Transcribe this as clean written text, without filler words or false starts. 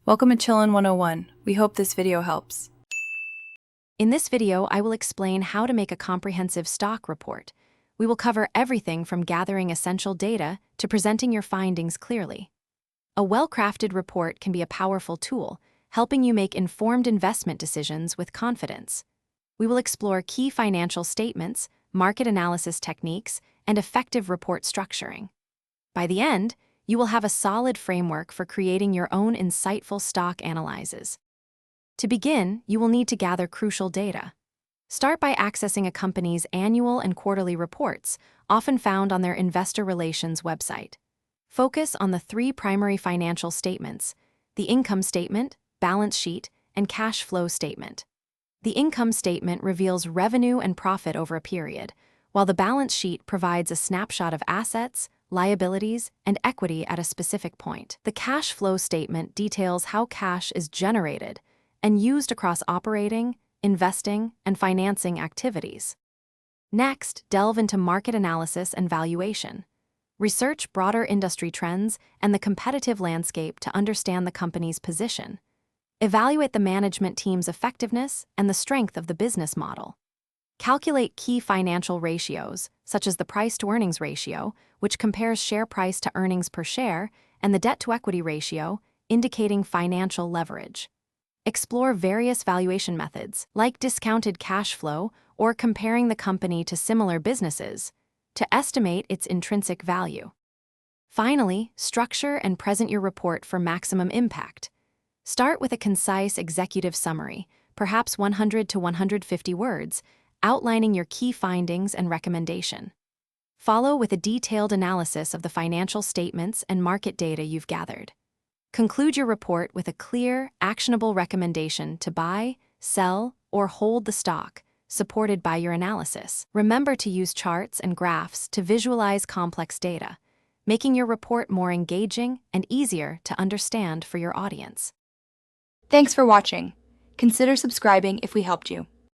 Welcome to Chillin' 101. We hope this video helps. In this video, I will explain how to make a comprehensive stock report. We will cover everything from gathering essential data to presenting your findings clearly. A well-crafted report can be a powerful tool, helping you make informed investment decisions with confidence. We will explore key financial statements, market analysis techniques, and effective report structuring. By the end, you will have a solid framework for creating your own insightful stock analyses. To begin, you will need to gather crucial data. Start by accessing a company's annual and quarterly reports, often found on their investor relations website. Focus on the three primary financial statements: the income statement, balance sheet, and cash flow statement. The income statement reveals revenue and profit over a period, while the balance sheet provides a snapshot of assets, liabilities, and equity at a specific point. The cash flow statement details how cash is generated and used across operating, investing, and financing activities. Next, delve into market analysis and valuation. Research broader industry trends and the competitive landscape to understand the company's position. Evaluate the management team's effectiveness and the strength of the business model. Calculate key financial ratios, such as the price-to-earnings ratio, which compares share price to earnings per share, and the debt-to-equity ratio, indicating financial leverage. Explore various valuation methods, like discounted cash flow or comparing the company to similar businesses, to estimate its intrinsic value. Finally, structure and present your report for maximum impact. Start with a concise executive summary, perhaps 100 to 150 words, outlining your key findings and recommendation. Follow with a detailed analysis of the financial statements and market data you've gathered. Conclude your report with a clear, actionable recommendation to buy, sell, or hold the stock, supported by your analysis. Remember to use charts and graphs to visualize complex data, making your report more engaging and easier to understand for your audience. Thanks for watching. Consider subscribing if we helped you.